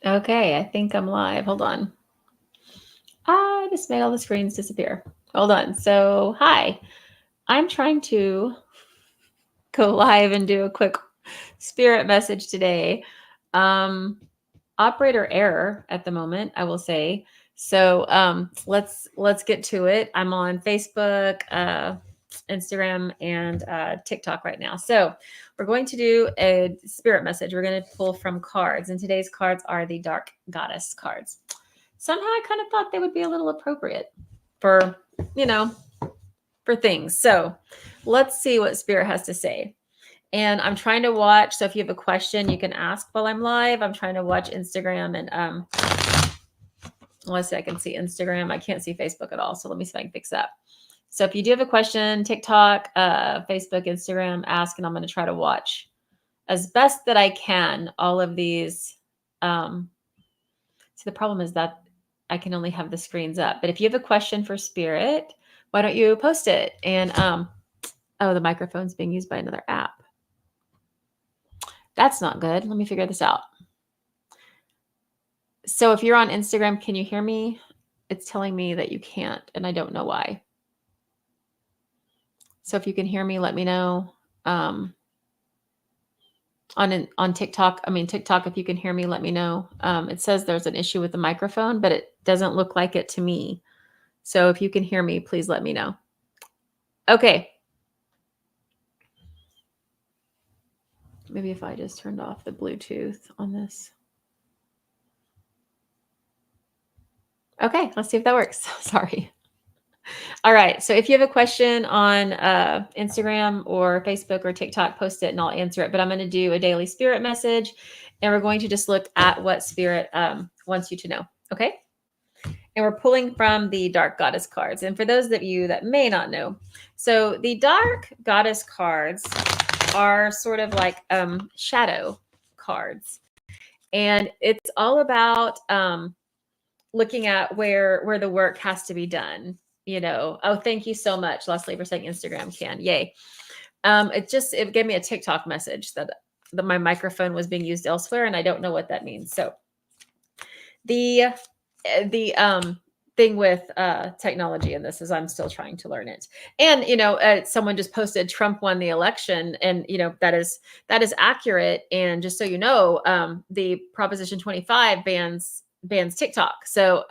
Okay, I think I'm live. Hold on. I just made all the screens disappear. Hold on. So, hi. I'm trying to go live and do a quick spirit message today. Operator error at the moment, I will say. So, let's get to it. I'm on Facebook, Instagram, and TikTok right now. So, we're going to do a spirit message. We're going to pull from cards, and today's cards are the Dark Goddess cards. Somehow I kind of thought they would be a little appropriate for, you know, for things. So let's see what Spirit has to say. And I'm trying to watch. So if you have a question, you can ask while I'm live. I'm trying to watch Instagram and let's see, I can see Instagram. I can't see Facebook at all. So let me see if I can fix that. So if you do have a question, TikTok, Facebook, Instagram, ask, and I'm going to try to watch as best that I can all of these. So the problem is that I can only have the screens up. But if you have a question for Spirit, why don't you post it? And oh, the microphone's being used by another app. That's not good. Let me figure this out. So if you're on Instagram, can you hear me? It's telling me that you can't, and I don't know why. So if you can hear me, let me know. On TikTok, TikTok, if you can hear me, let me know. It says there's an issue with the microphone, but it doesn't look like it to me. So if you can hear me, please let me know. Okay. Maybe if I just turned off the Bluetooth on this. Okay, let's see if that works. Sorry. All right. So if you have a question on Instagram or Facebook or TikTok, post it and I'll answer it. But I'm going to do a daily spirit message and we're going to just look at what Spirit wants you to know. Okay. And we're pulling from the Dark Goddess cards. And for those of you that may not know, so the Dark Goddess cards are sort of like shadow cards. And it's all about looking at where the work has to be done. Oh, thank you so much, Leslie, for saying Instagram can. Yay. It gave me a TikTok message that my microphone was being used elsewhere, and I don't know what that means. So the thing with technology in this is I'm still trying to learn it. And someone just posted Trump won the election, and that is accurate. And just so you know, the Proposition 25 bans TikTok. So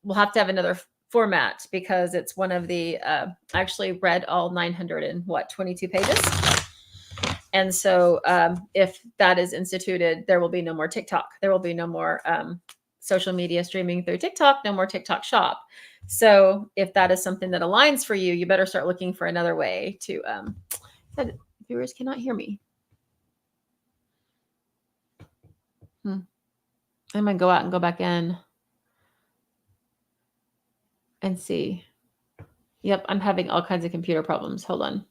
we'll have to have another format because it's one of the I actually read all 922 pages. And so if that is instituted, there will be no more TikTok. There will be no more social media streaming through TikTok, no more TikTok shop. So if that is something that aligns for you, you better start looking for another way to, viewers cannot hear me. I'm going to go out and go back in and see. Yep, I'm having all kinds of computer problems. Hold on.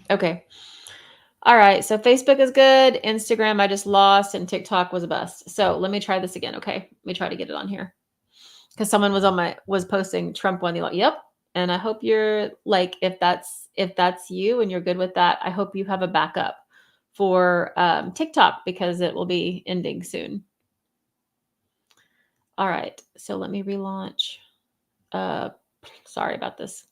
Okay. All right. So Facebook is good. Instagram, I just lost, and TikTok was a bust. So let me try this again. Okay. Let me try to get it on here. Because someone was posting Trump won the election. Yep. And I hope you're like, if that's you and you're good with that, I hope you have a backup for TikTok because it will be ending soon. All right. So let me relaunch. Sorry about this.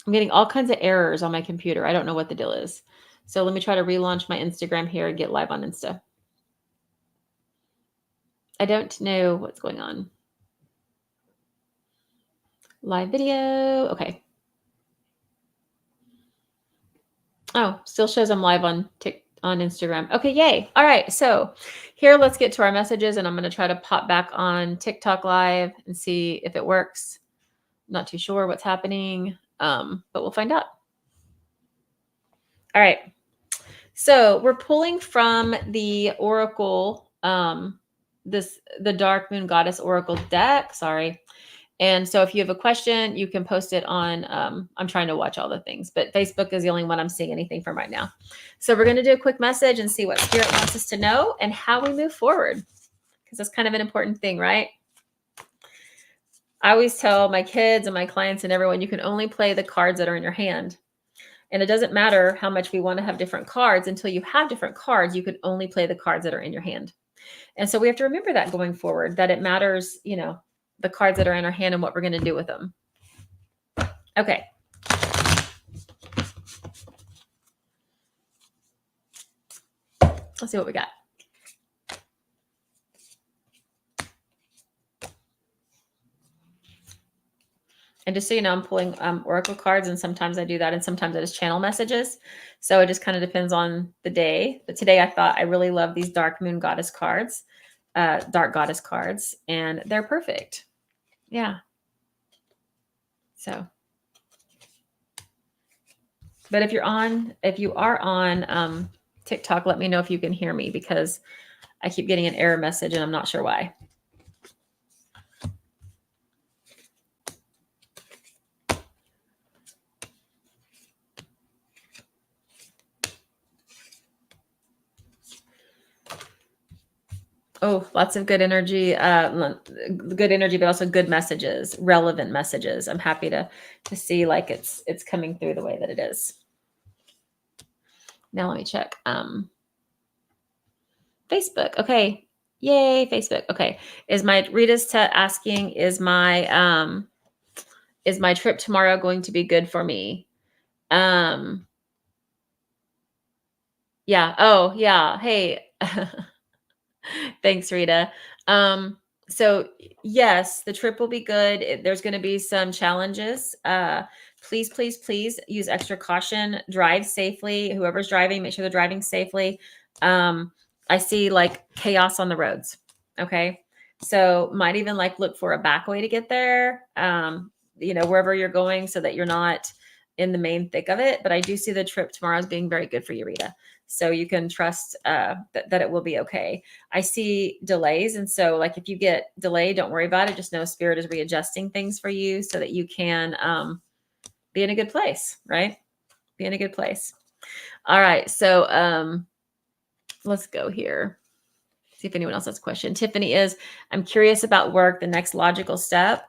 I'm getting all kinds of errors on my computer. I don't know what the deal is. So let me try to relaunch my Instagram here and get live on Insta. I don't know what's going on. Live video. Okay. Oh, still shows I'm live on Instagram. Okay, yay. All right. So here, let's get to our messages, and I'm going to try to pop back on TikTok live and see if it works. Not too sure what's happening, but we'll find out. All right. So we're pulling from the Oracle, the Dark Moon Goddess Oracle deck. Sorry. And so if you have a question, you can post it on, I'm trying to watch all the things, but Facebook is the only one I'm seeing anything from right now. So we're going to do a quick message and see what Spirit wants us to know and how we move forward, because that's kind of an important thing, right? I always tell my kids and my clients and everyone, you can only play the cards that are in your hand. And it doesn't matter how much we want to have different cards. Until you have different cards, you can only play the cards that are in your hand. And so we have to remember that going forward, that it matters, the cards that are in our hand and what we're going to do with them. Okay. Let's see what we got. And just so you know, I'm pulling oracle cards, and sometimes I do that, and sometimes I just channel messages. So it just kind of depends on the day. But today I thought I really love these Dark Moon Goddess cards, Dark Goddess cards, and they're perfect. Yeah. So, but if you are on TikTok, let me know if you can hear me, because I keep getting an error message and I'm not sure why. Oh, lots of good energy, but also good messages, relevant messages. I'm happy to see like it's coming through the way that it is. Now let me check. Facebook. Okay. Yay, Facebook. Okay. Rita's asking, is my trip tomorrow going to be good for me? Yeah. Oh, yeah. Hey. Thanks, Rita. So yes, the trip will be good. There's going to be some challenges. Please, please, please use extra caution. Drive safely. Whoever's driving, make sure they're driving safely. I see like chaos on the roads. Okay. So might even like look for a back way to get there, wherever you're going, so that you're not in the main thick of it. But I do see the trip tomorrow as being very good for you, Rita. So you can trust that it will be okay. I see delays. And so like, if you get delayed, don't worry about it. Just know Spirit is readjusting things for you so that you can be in a good place, right? Be in a good place. All right. So let's go here. See if anyone else has a question. Tiffany is, I'm curious about work, the next logical step.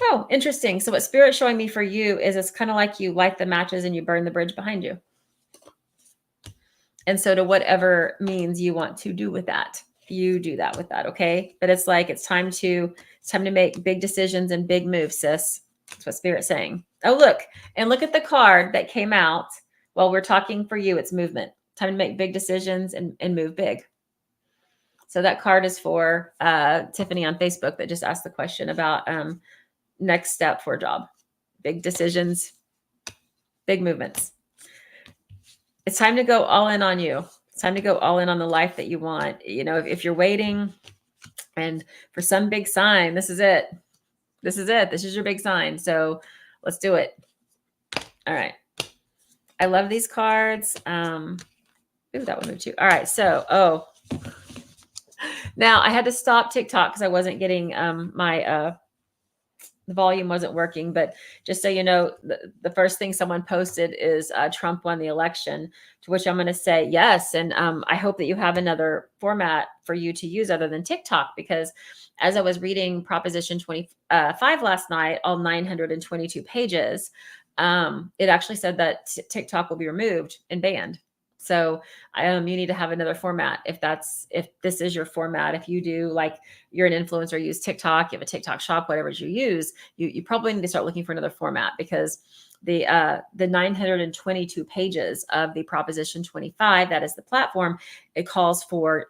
Oh, interesting. So what Spirit's showing me for you is it's kind of like you light the matches and you burn the bridge behind you. And so to whatever means you want to do with that, you do that with that. Okay. But it's like, it's time to make big decisions and big moves, sis. That's what Spirit's saying. Oh, look at the card that came out while we're talking for you. It's movement. Time to make big decisions and move big. So that card is for Tiffany on Facebook that just asked the question about next step for a job, big decisions, big movements. It's time to go all in on you. It's time to go all in on the life that you want. If you're waiting and for some big sign, this is it. This is it. This is your big sign. So let's do it. All right. I love these cards. Ooh, that one moved too. All right. So, now I had to stop TikTok because I wasn't getting the volume wasn't working. But just so you know, the first thing someone posted is Trump won the election, to which I'm going to say yes. And I hope that you have another format for you to use other than TikTok, because as I was reading Proposition 25 last night, all 922 pages, it actually said that TikTok will be removed and banned. So you need to have another format if this is your format. If you do, like, you're an influencer, use TikTok, you have a TikTok shop, whatever you use, you probably need to start looking for another format, because the 922 pages of the Proposition 25, that is the platform, it calls for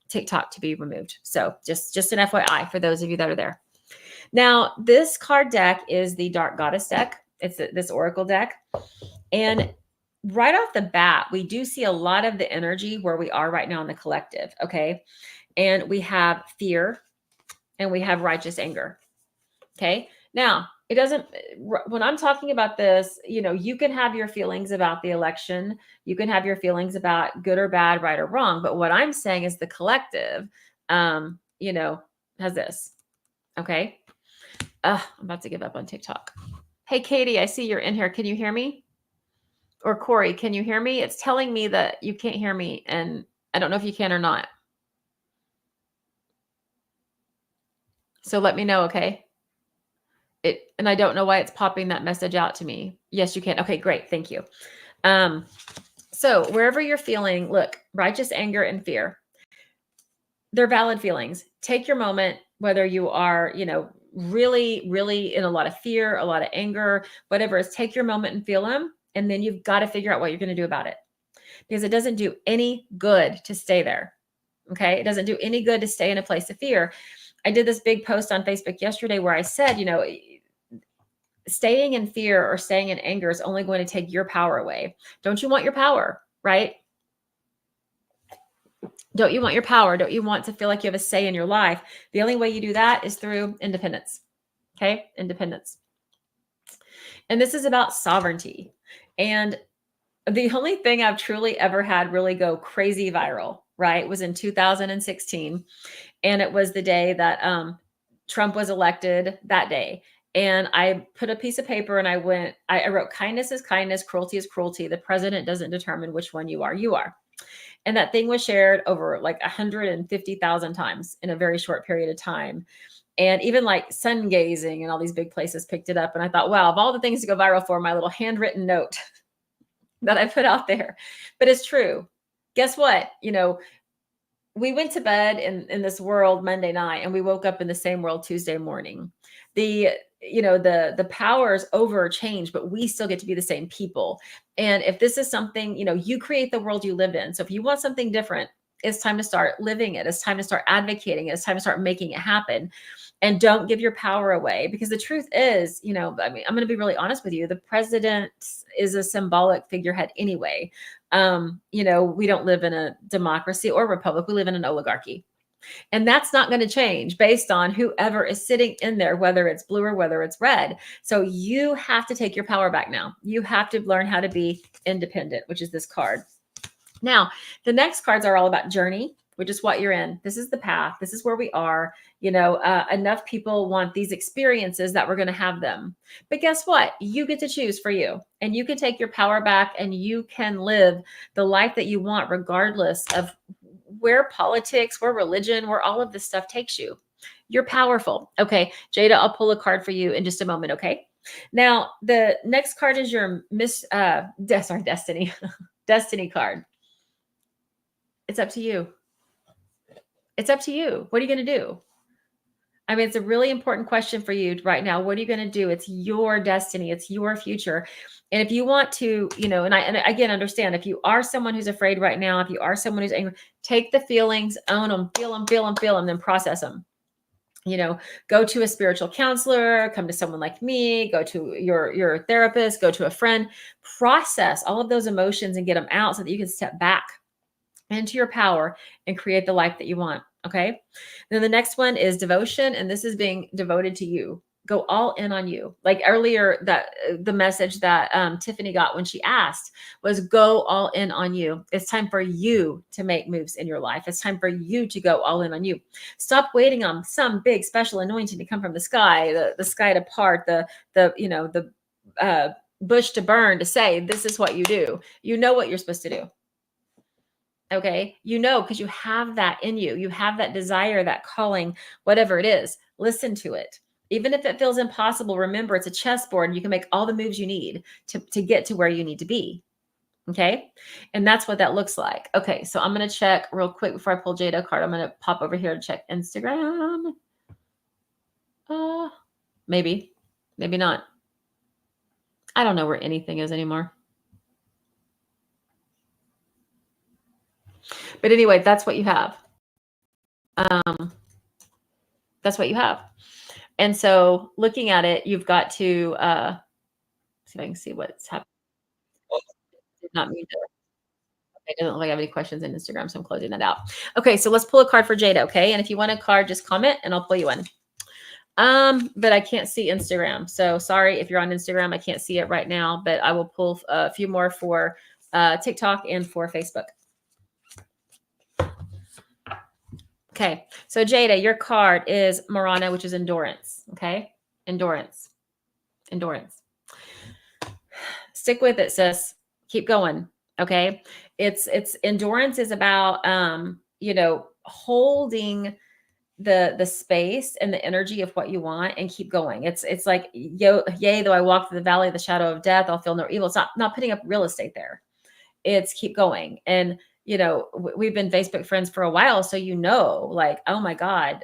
TikTok to be removed. So just an FYI for those of you that are there. Now, this card deck is the Dark Goddess deck. It's this Oracle deck. And right off the bat, we do see a lot of the energy where we are right now in the collective. Okay. And we have fear and we have righteous anger. Okay. Now, it doesn't, when I'm talking about this, you can have your feelings about the election. You can have your feelings about good or bad, right or wrong. But what I'm saying is the collective, has this. Okay. I'm about to give up on TikTok. Hey, Katie, I see you're in here. Can you hear me? Or Corey, can you hear me? It's telling me that you can't hear me, and I don't know if you can or not. So let me know, okay? And I don't know why it's popping that message out to me. Yes, you can. Okay, great. Thank you. So wherever you're feeling, look, righteous anger and fear, they're valid feelings. Take your moment, whether you are, really, really in a lot of fear, a lot of anger, whatever it is, take your moment and feel them. And then you've got to figure out what you're going to do about it, because it doesn't do any good to stay there. Okay. It doesn't do any good to stay in a place of fear. I did this big post on Facebook yesterday where I said, staying in fear or staying in anger is only going to take your power away. Don't you want your power, right? Don't you want your power? Don't you want to feel like you have a say in your life? The only way you do that is through independence. Okay. Independence. And this is about sovereignty. And the only thing I've truly ever had really go crazy viral, right, was in 2016. And it was the day that Trump was elected that day. And I put a piece of paper and I wrote, kindness is kindness, cruelty is cruelty. The president doesn't determine which one you are. You are. And that thing was shared over like 150,000 times in a very short period of time. And even like sun gazing and all these big places picked it up. And I thought, wow, of all the things to go viral for, my little handwritten note that I put out there. But it's true. Guess what? We went to bed in this world Monday night, and we woke up in the same world Tuesday morning. The powers over change, but we still get to be the same people. And if this is something, you create the world you live in. So if you want something different, it's time to start living it. It's time to start advocating it. It's time to start making it happen. And don't give your power away, because the truth is, I'm going to be really honest with you. The president is a symbolic figurehead anyway. We don't live in a democracy or republic. We live in an oligarchy. And that's not going to change based on whoever is sitting in there, whether it's blue or whether it's red. So you have to take your power back now. You have to learn how to be independent, which is this card. Now, the next cards are all about journey, which is what you're in. This is the path. This is where we are. Enough people want these experiences that we're going to have them. But guess what? You get to choose for you, and you can take your power back, and you can live the life that you want, regardless of where politics, where religion, where all of this stuff takes you. You're powerful. Okay, Jada, I'll pull a card for you in just a moment. Okay. Now, the next card is your destiny, destiny card. It's up to you. It's up to you. What are you going to do? It's a really important question for you right now. What are you going to do? It's your destiny. It's your future. And if you want to, and again, understand, if you are someone who's afraid right now, if you are someone who's angry, take the feelings, own them, feel them, then process them. Go to a spiritual counselor, come to someone like me, go to your therapist, go to a friend, process all of those emotions and get them out so that you can step back into your power and create the life that you want. Okay. Then the next one is devotion. And this is being devoted to you. Go all in on you. Like earlier, that the message that Tiffany got when she asked was go all in on you. It's time for you to make moves in your life. It's time for you to go all in on you. Stop waiting on some big special anointing to come from the sky, the sky to part, the bush to burn, to say, this is what you do. You know what you're supposed to do. Okay. Because you have that in you. You have that desire, that calling, whatever it is. Listen to it. Even if it feels impossible, remember it's a chessboard and you can make all the moves you need to get to where you need to be. Okay. And that's what that looks like. Okay. So I'm going to check real quick before I pull Jada a card. I'm going to pop over here to check Instagram. Maybe not. I don't know where anything is anymore. But anyway, that's what you have. That's what you have. And so looking at it, you've got to see if I can see what's happening. Did not mean to. Okay, doesn't look like I have any questions in Instagram, so I'm closing that out. Okay, so let's pull a card for Jada, okay? And if you want a card, just comment and I'll pull you in. But I can't see Instagram. So sorry if you're on Instagram, I can't see it right now, but I will pull a few more for TikTok and for Facebook. Okay, so Jada, your card is Marana, which is endurance, okay? Endurance. Endurance. Stick with it, sis. Keep going. Okay. It's endurance is about holding the space and the energy of what you want and keep going. It's like, yea, though I walk through the valley of the shadow of death, I'll feel no evil. It's not putting up real estate there. It's keep going. And we've been Facebook friends for a while, so like, oh my God,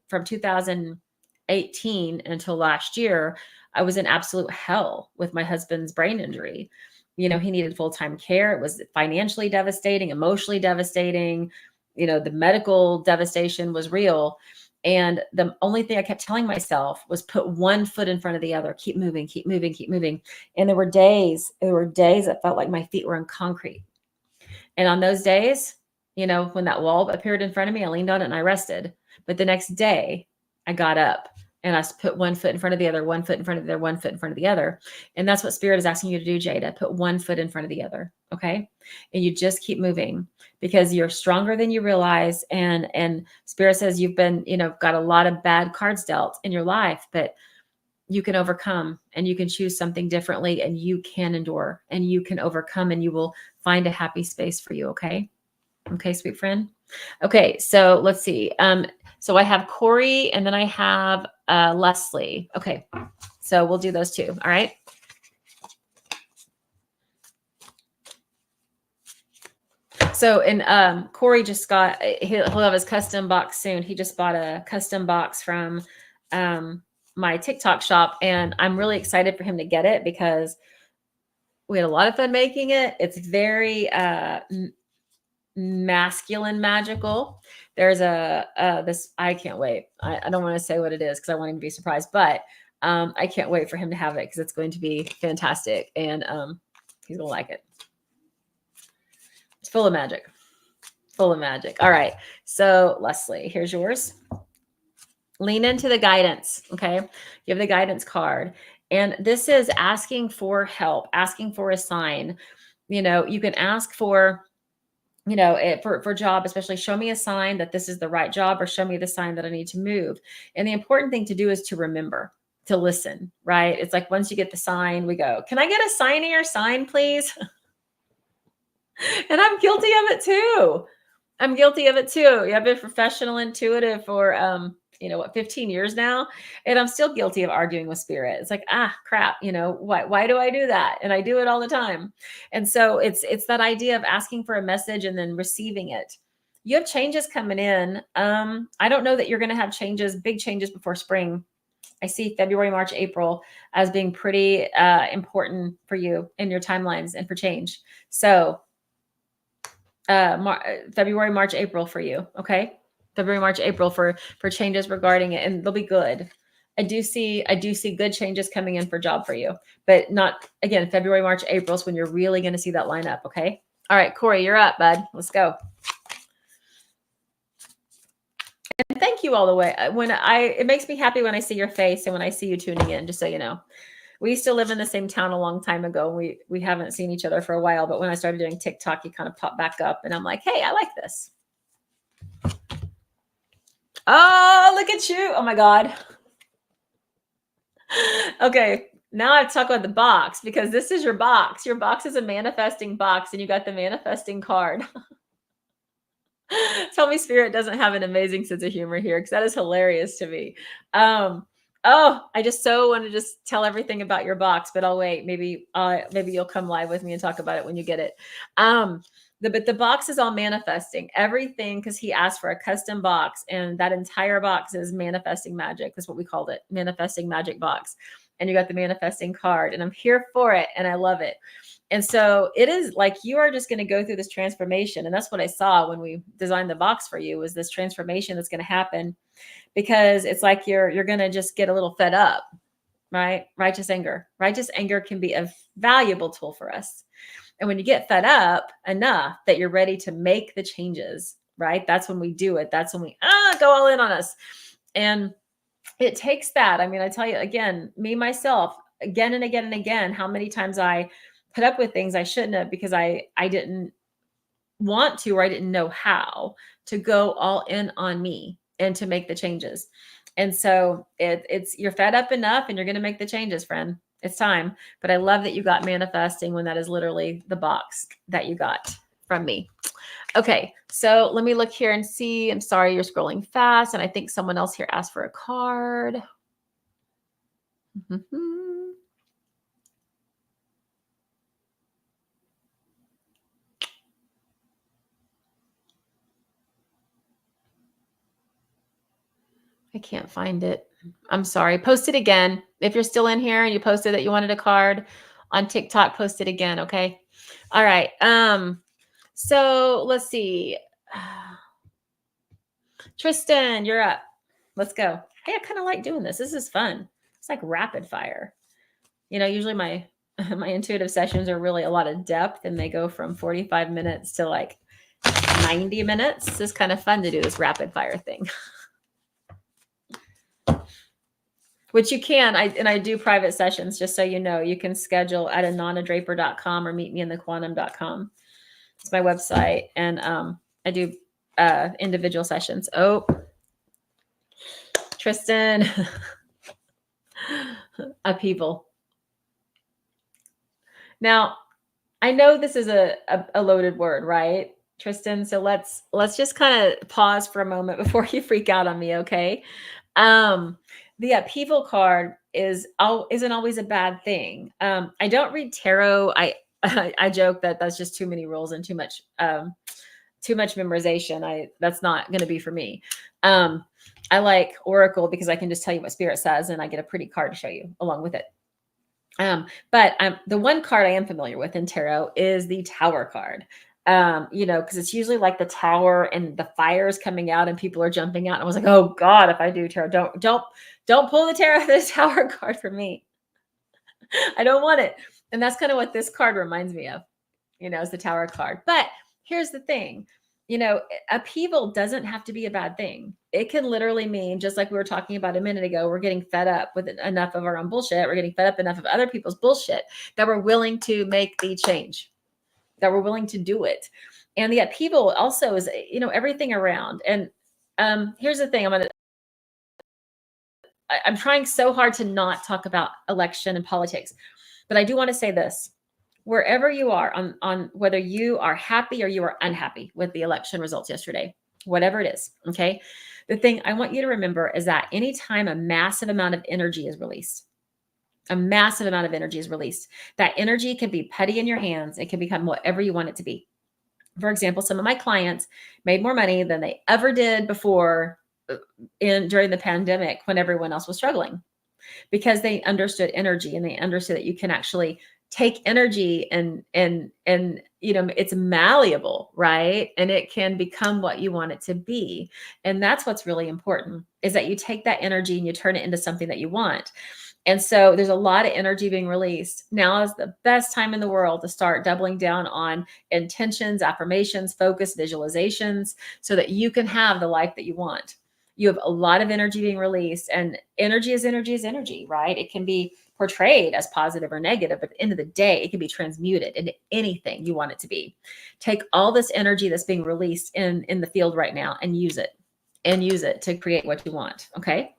from 2018 until last year, I was in absolute hell with my husband's brain injury. He needed full-time care. It was financially devastating, emotionally devastating. The medical devastation was real. And the only thing I kept telling myself was put one foot in front of the other, keep moving, keep moving, keep moving. And there were days that felt like my feet were in concrete. And on those days, when that wall appeared in front of me, I leaned on it and I rested. But the next day I got up and I put one foot in front of the other, one foot in front of the other, one foot in front of the other. And that's what Spirit is asking you to do, Jada. Put one foot in front of the other. Okay. And you just keep moving because you're stronger than you realize. And Spirit says you've been, got a lot of bad cards dealt in your life, but you can overcome and you can choose something differently and you can endure and you can overcome and you will find a happy space for you. Okay. Okay, sweet friend. Okay. So let's see. So I have Corey and then I have Leslie. Okay. So we'll do those two. All right. So, and Corey just got, he'll have his custom box soon. He just bought a custom box from my TikTok shop, and I'm really excited for him to get it because we had a lot of fun making it. It's very masculine magical. There's this, I can't wait. I don't want to say what it is because I want him to be surprised, but I can't wait for him to have it because it's going to be fantastic, and he's gonna like it. It's full of magic. Full of magic. All right. So Leslie, here's yours. Lean into the guidance. Okay. You have the guidance card. And this is asking for help, asking for a sign. You can ask for, for job, especially show me a sign that this is the right job or show me the sign that I need to move. And the important thing to do is to remember, to listen, right? It's like once you get the sign, we go, can I get a sign here? Sign, please. And I'm guilty of it too. I'm guilty of it too. Yeah, I've been professional intuitive for 15 years now, and I'm still guilty of arguing with Spirit. It's like, crap, why do I do that? And I do it all the time. And so it's that idea of asking for a message and then receiving it. You have changes coming in. I don't know that you're going to have big changes before spring. I see February, March, April as being pretty important for you in your timelines and for change. So February, March, April for you. Okay. February, March, April for changes regarding it. And they'll be good. I do see good changes coming in for job for you, but not again, February, March, April is when you're really going to see that line up. Okay. All right, Corey, you're up, bud. Let's go. And thank you all the way. It makes me happy when I see your face and when I see you tuning in, just so you know. We used to live in the same town a long time ago. We haven't seen each other for a while, but when I started doing TikTok, you kind of popped back up and I'm like, hey, I like this. Oh, look at you. Oh my God. Okay. Now I have to talk about the box because this is your box. Your box is a manifesting box and you got the manifesting card. Tell me Spirit doesn't have an amazing sense of humor here because that is hilarious to me. Oh, I just so want to just tell everything about your box, but I'll wait. Maybe you'll come live with me and talk about it when you get it. But the box is all manifesting everything because he asked for a custom box, and that entire box is manifesting magic. That's what we called it, manifesting magic box. And you got the manifesting card, and I'm here for it, and I love it. And so it is like you are just going to go through this transformation, and that's what I saw when we designed the box for you was this transformation that's going to happen. Because it's like you're going to just get a little fed up, right? Righteous anger can be a valuable tool for us. And when you get fed up enough that you're ready to make the changes, right? That's when we do it. That's when we go all in on us. And it takes that. I mean, I tell you again, me, myself, again and again and again, how many times I put up with things I shouldn't have because I didn't want to, or I didn't know how to go all in on me and to make the changes. And so it's you're fed up enough and you're going to make the changes, friend. It's time. But I love that you got manifesting when that is literally the box that you got from me. Okay, so let me look here and see. I'm sorry, you're scrolling fast. And I think someone else here asked for a card. I can't find it. I'm sorry. Post it again. If you're still in here and you posted that you wanted a card on TikTok, post it again. Okay. All right. So let's see. Tristan, you're up. Let's go. Hey, I kind of like doing this. This is fun. It's like rapid fire. Usually my my intuitive sessions are really a lot of depth and they go from 45 minutes to like 90 minutes. It's kind of fun to do this rapid fire thing. Which you can, I do private sessions, just so you know. You can schedule at ananadraper.com or meetmeinthequantum.com. It's my website. And I do individual sessions. Oh, Tristan. Upheaval. Now, I know this is a loaded word, right, Tristan? So let's just kind of pause for a moment before you freak out on me, okay? The upheaval card isn't always a bad thing. I don't read tarot. I joke that that's just too many rules and too much memorization. That's not going to be for me. I like Oracle because I can just tell you what Spirit says and I get a pretty card to show you along with it. But the one card I am familiar with in tarot is the Tower card. Because it's usually like the tower and the fire is coming out and people are jumping out. And I was like, oh God, if I do tarot, don't pull the Tower card for me. I don't want it. And that's kind of what this card reminds me of, is the Tower card. But here's the thing, upheaval doesn't have to be a bad thing. It can literally mean, just like we were talking about a minute ago, we're getting fed up with enough of our own bullshit. We're getting fed up enough of other people's bullshit that we're willing to make the change, that we're willing to do it. And the upheaval also is, everything around. And here's the thing, I'm trying so hard to not talk about election and politics, but I do want to say this. Wherever you are on whether you are happy or you are unhappy with the election results yesterday, whatever it is, okay? The thing I want you to remember is that anytime a massive amount of energy is released, that energy can be putty in your hands. It can become whatever you want it to be. For example, some of my clients made more money than they ever did before during the pandemic when everyone else was struggling, because they understood energy and they understood that you can actually take energy and it's malleable, right? And it can become what you want it to be. And that's what's really important, is that you take that energy and you turn it into something that you want. And so there's a lot of energy being released. Now is the best time in the world to start doubling down on intentions, affirmations, focus, visualizations, so that you can have the life that you want. You have a lot of energy being released, and energy is energy, right? It can be portrayed as positive or negative, but at the end of the day, it can be transmuted into anything you want it to be. Take all this energy that's being released in the field right now and use it to create what you want. Okay.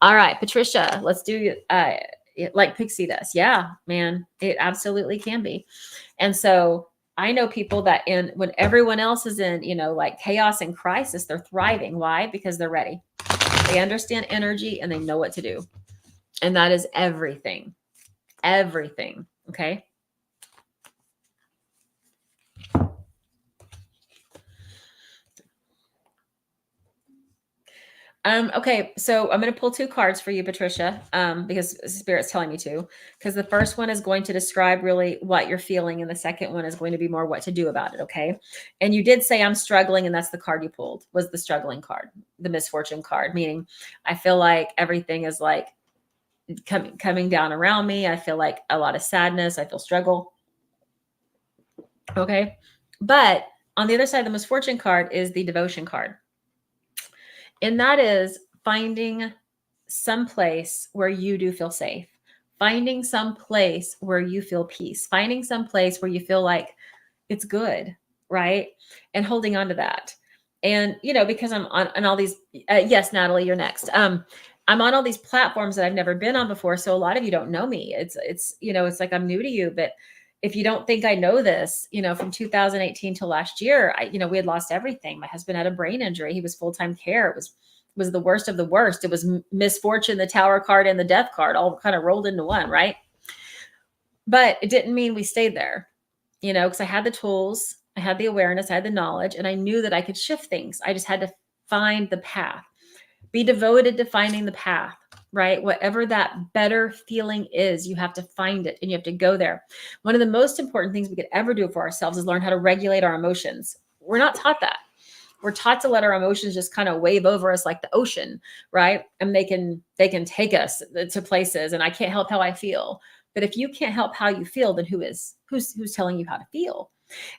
All right, Patricia, let's do like Pixie does. Yeah, man, it absolutely can be. And so I know people that when everyone else is in, like chaos and crisis, they're thriving. Why? Because they're ready. They understand energy and they know what to do. And that is everything. Everything. Okay. Okay, so I'm going to pull 2 cards for you, Patricia, because Spirit's telling me to, because the first one is going to describe really what you're feeling, and the second one is going to be more what to do about it, okay? And you did say I'm struggling, and that's the card you pulled, was the struggling card, the misfortune card, meaning I feel like everything is like coming down around me. I feel like a lot of sadness. I feel struggle, okay? But on the other side of the misfortune card is the devotion card. And that is finding some place where you do feel safe, finding some place where you feel peace, finding some place where you feel like it's good, right? And holding on to that. And, because I'm on all these, yes, Natalie, you're next. I'm on all these platforms that I've never been on before. So a lot of you don't know me. It's like I'm new to you, but if you don't think I know this, from 2018 to last year, we had lost everything. My husband had a brain injury. He was full-time care. It was the worst of the worst. It was misfortune, the tower card and the death card all kind of rolled into one, right? But it didn't mean we stayed there, because I had the tools, I had the awareness, I had the knowledge, and I knew that I could shift things. I just had to find the path. Be devoted to finding the path, right? Whatever that better feeling is, you have to find it and you have to go there. One of the most important things we could ever do for ourselves is learn how to regulate our emotions. We're not taught that. We're taught to let our emotions just kind of wave over us like the ocean, right? And they can take us to places, and I can't help how I feel. But if you can't help how you feel, then who's telling you how to feel?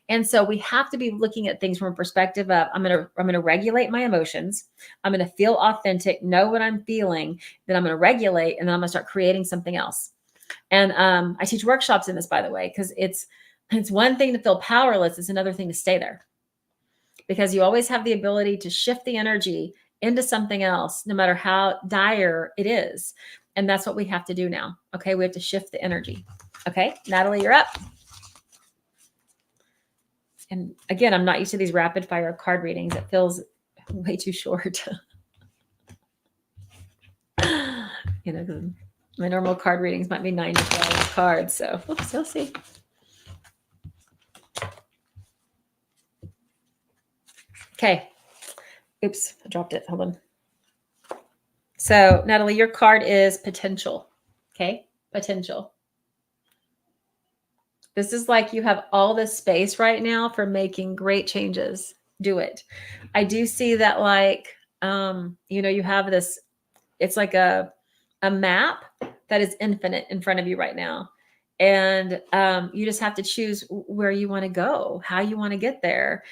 And so we have to be looking at things from a perspective of I'm going to regulate my emotions. I'm going to feel authentic, know what I'm feeling, then I'm going to regulate, and then I'm going to start creating something else. And I teach workshops in this, by the way, because it's one thing to feel powerless. It's another thing to stay there, because you always have the ability to shift the energy into something else, no matter how dire it is. And that's what we have to do now. Okay. We have to shift the energy. Okay. Natalie, you're up. And again, I'm not used to these rapid fire card readings. It feels way too short. My normal card readings might be 9 to 12 cards. So we'll see. Okay. Oops, I dropped it. Hold on. So Natalie, your card is potential. Okay. Potential. This is like you have all this space right now for making great changes. Do it. I do see that, like, you have this, it's like a map that is infinite in front of you right now. And you just have to choose where you want to go, how you want to get there,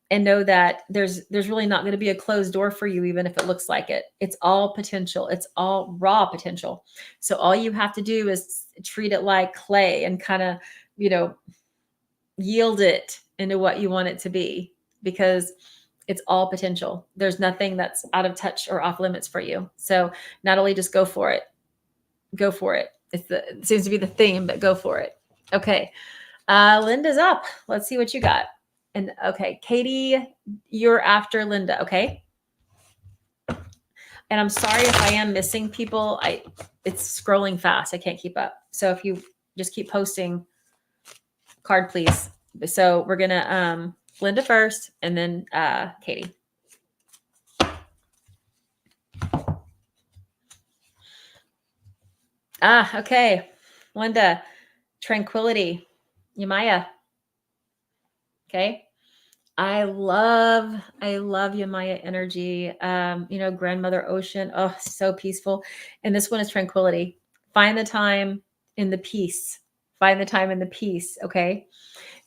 and know that there's really not going to be a closed door for you, even if it looks like it. It's all potential. It's all raw potential. So all you have to do is treat it like clay and kind of, yield it into what you want it to be, because it's all potential. There's nothing that's out of touch or off limits for you. So not only just go for it. Go for it. It seems to be the theme, but go for it. Okay. Linda's up. Let's see what you got. And okay, Katie, you're after Linda. Okay. And I'm sorry if I am missing people. It's scrolling fast. I can't keep up. So if you just keep posting card, please. So we're gonna Linda first, and then Katie. Okay. Linda, tranquility. Yamaya. Okay. I love Yamaya energy. Grandmother ocean. Oh, so peaceful. And this one is tranquility. Find the time in the peace. Find the time in the peace. Okay.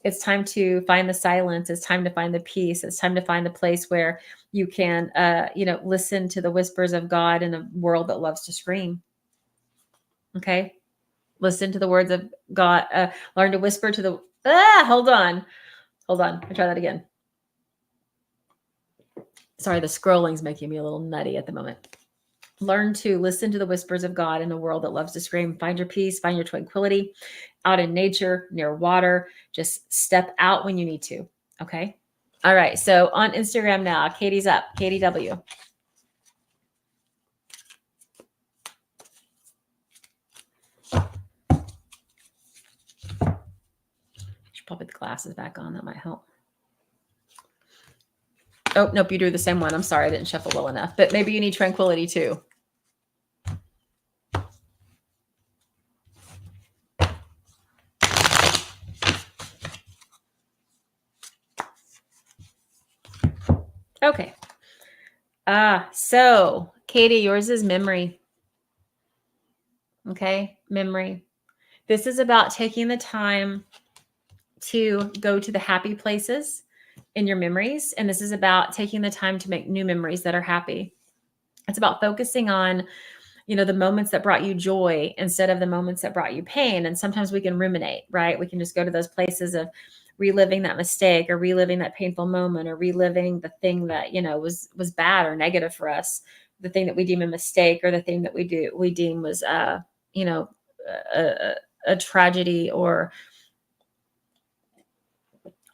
It's time to find the silence. It's time to find the peace. It's time to find the place where you can, listen to the whispers of God in a world that loves to scream. Okay. Listen to the words of God. Learn to whisper to the, hold on. I'll try that again. Sorry, the scrolling's making me a little nutty at the moment. Learn to listen to the whispers of God in a world that loves to scream. Find your peace, find your tranquility out in nature, near water. Just step out when you need to. Okay. All right. So on Instagram now, Katie's up. Katie W. Should probably put the glasses back on. That might help. Oh, nope. You drew the same one. I'm sorry. I didn't shuffle well enough, but maybe you need tranquility too. Okay. So Katie, yours is memory. Okay. Memory. This is about taking the time to go to the happy places in your memories. And this is about taking the time to make new memories that are happy. It's about focusing on, the moments that brought you joy instead of the moments that brought you pain. And sometimes we can ruminate, right? We can just go to those places of reliving that mistake or reliving that painful moment or reliving the thing that, was bad or negative for us, the thing that we deem a mistake or the thing that we deem was, you know, a, a tragedy or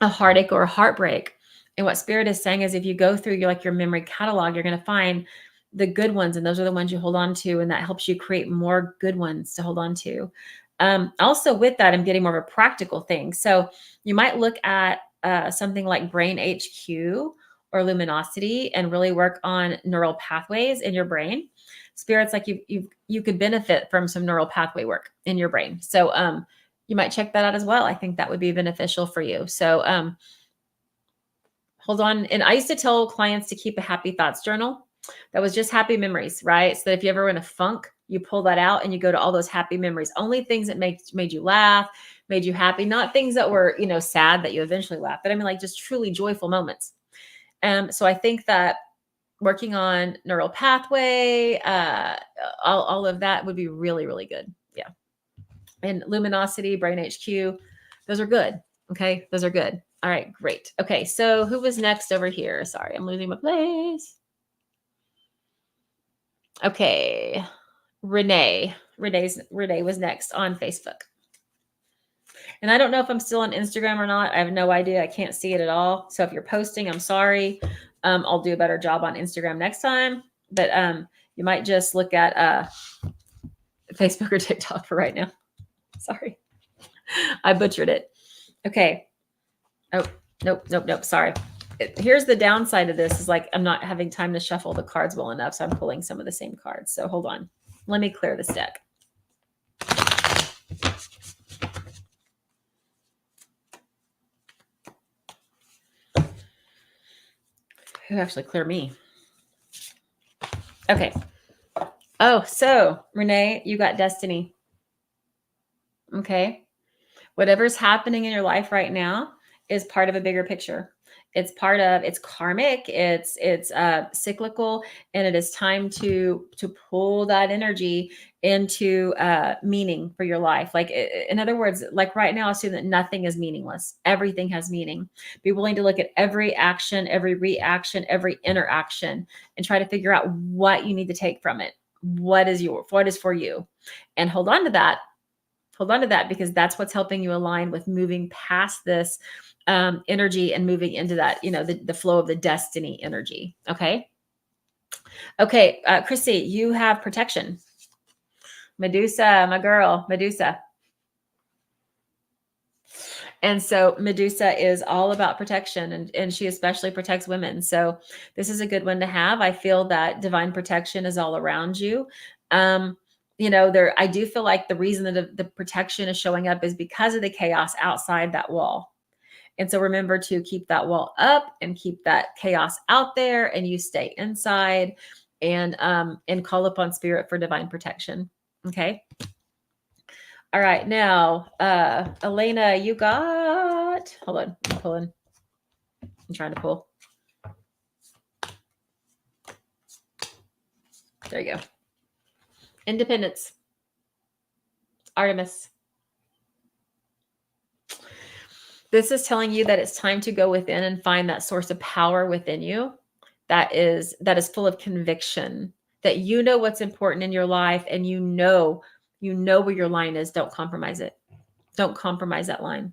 a heartache or a heartbreak. And what spirit is saying is if you go through your memory catalog, you're going to find the good ones. And those are the ones you hold on to. And that helps you create more good ones to hold on to. Also with that, I'm getting more of a practical thing. So you might look at something like Brain HQ or Luminosity and really work on neural pathways in your brain. Spirits like you could benefit from some neural pathway work in your brain. So you might check that out as well. I think that would be beneficial for you. So hold on. And I used to tell clients to keep a happy thoughts journal. That was just happy memories, right? So that if you ever in a funk, you pull that out and you go to all those happy memories. Only things that made you laugh, made you happy, not things that were, sad that you eventually laughed, but I mean like just truly joyful moments. So I think that working on neural pathway, all of that would be really, really good. Yeah. And Luminosity, Brain HQ, those are good. Okay. Those are good. All right, great. Okay. So who was next over here? Sorry, I'm losing my place. Okay. Renee was next on Facebook. And I don't know if I'm still on Instagram or not. I have no idea. I can't see it at all. So if you're posting, I'm sorry. I'll do a better job on Instagram next time. But you might just look at Facebook or TikTok for right now. Sorry. I butchered it. Okay. Oh, nope. Sorry. Here's the downside of this is like I'm not having time to shuffle the cards well enough. So I'm pulling some of the same cards. So hold on. Let me clear this deck. Who actually clear me? Okay. Oh, so Renee, you got destiny. Okay. Whatever's happening in your life right now is part of a bigger picture. It's karmic, it's cyclical, and it is time to pull that energy into meaning for your life. Like in other words, like right now, assume that nothing is meaningless. Everything has meaning. Be willing to look at every action, every reaction, every interaction, and try to figure out what you need to take from it. What is for you, and hold on to that. Hold on to that because that's what's helping you align with moving past this energy and moving into that, the flow of the destiny energy. Okay. Okay. Chrissy, you have protection. Medusa, my girl, Medusa. And so Medusa is all about protection and she especially protects women. So this is a good one to have. I feel that divine protection is all around you. I do feel like the reason that the protection is showing up is because of the chaos outside that wall. And so remember to keep that wall up and keep that chaos out there and you stay inside and call upon spirit for divine protection. Okay. All right. Now, Elena, you got, hold on, I'm pulling. I'm trying to pull. There you go. Independence. Artemis. This is telling you that it's time to go within and find that source of power within you that is full of conviction, that you know what's important in your life and you know where your line is. Don't compromise it. Don't compromise that line.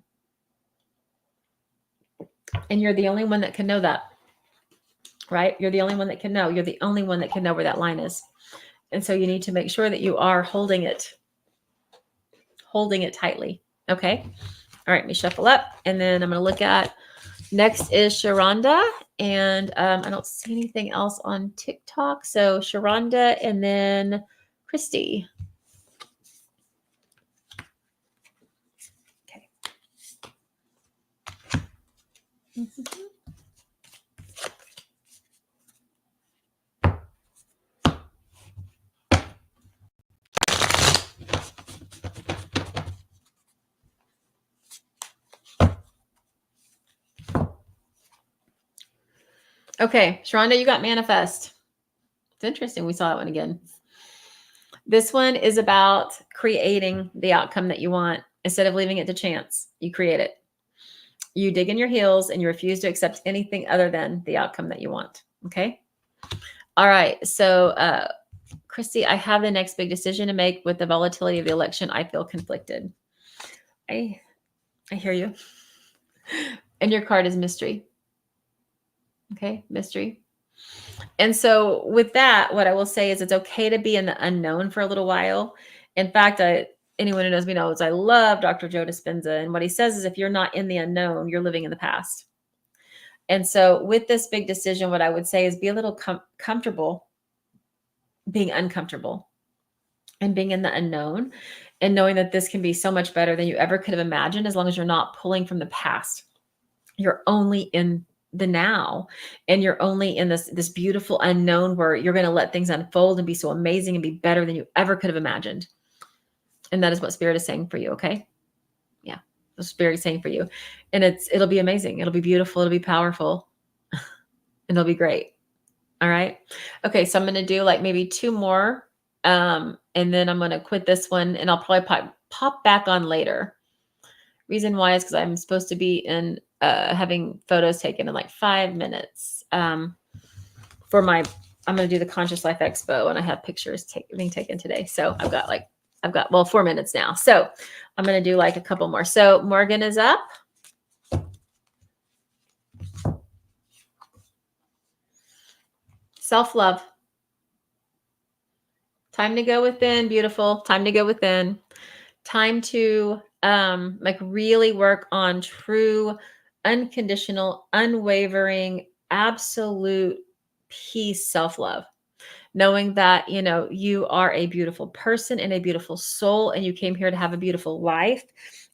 And you're the only one that can know that, right? You're the only one that can know. You're the only one that can know where that line is. And so you need to make sure that you are holding it tightly. Okay. All right, let me shuffle up and then I'm going to look at next is Sharonda. And I don't see anything else on TikTok. So Sharonda and then Christy. Okay. Mm-hmm. Okay, Sharonda, you got manifest. It's interesting. We saw that one again. This one is about creating the outcome that you want. Instead of leaving it to chance, you create it. You dig in your heels and you refuse to accept anything other than the outcome that you want. Okay. All right. So, Christy, I have the next big decision to make with the volatility of the election. I feel conflicted. I hear you. And your card is mystery. Okay. Mystery. And so with that, what I will say is it's okay to be in the unknown for a little while. In fact, anyone who knows me knows I love Dr. Joe Dispenza. And what he says is if you're not in the unknown, you're living in the past. And so with this big decision, what I would say is be a little comfortable being uncomfortable and being in the unknown and knowing that this can be so much better than you ever could have imagined as long as you're not pulling from the past. You're only in the now, and you're only in this beautiful unknown where you're going to let things unfold and be so amazing and be better than you ever could have imagined. And that is what Spirit is saying for you. Okay. Yeah. The Spirit is saying for you. And it'll be amazing. It'll be beautiful. It'll be powerful. And it'll be great. All right. Okay. So I'm going to do like maybe 2 more. And then I'm going to quit this one and I'll probably pop back on later. Reason why is because I'm supposed to be in having photos taken in like 5 minutes I'm going to do the Conscious Life Expo and I have pictures being taken today. So I've got 4 minutes now. So I'm going to do like a couple more. So Morgan is up. Self-love. Time to go within. Beautiful. Time to go within. Time to like really work on true, unconditional, unwavering, absolute peace, self-love. Knowing that, you are a beautiful person and a beautiful soul, and you came here to have a beautiful life.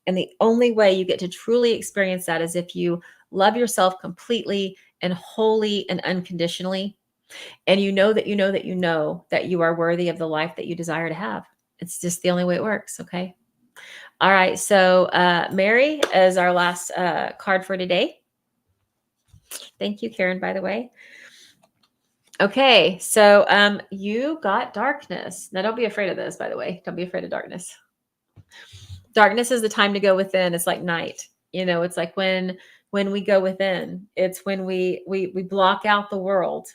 And the only way you get to truly experience that is if you love yourself completely and wholly and unconditionally. And you know that you are worthy of the life that you desire to have. It's just the only way it works. Okay. All right. So Mary is our last card for today. Thank you, Karen, by the way. Okay. So you got darkness. Now don't be afraid of this, by the way. Don't be afraid of darkness. Darkness is the time to go within. It's like night. It's like when we go within, it's when we block out the world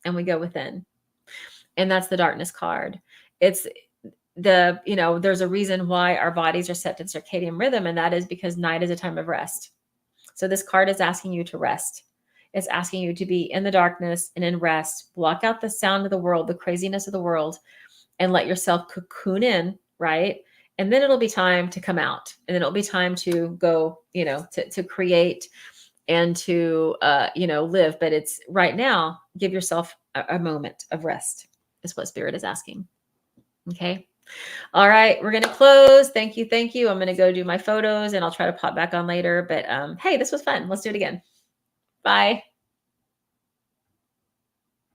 and we go within. And that's the darkness card. It's there's a reason why our bodies are set to circadian rhythm, and that is because night is a time of rest. So this card is asking you to rest. It's asking you to be in the darkness and in rest. Block out the sound of the world, the craziness of the world, and let yourself cocoon in, right? And then it'll be time to come out, and then it'll be time to go, to create and to, live. But it's right now, give yourself a moment of rest is what Spirit is asking. Okay. All right. We're going to close. Thank you. Thank you. I'm going to go do my photos and I'll try to pop back on later. But hey, this was fun. Let's do it again. Bye.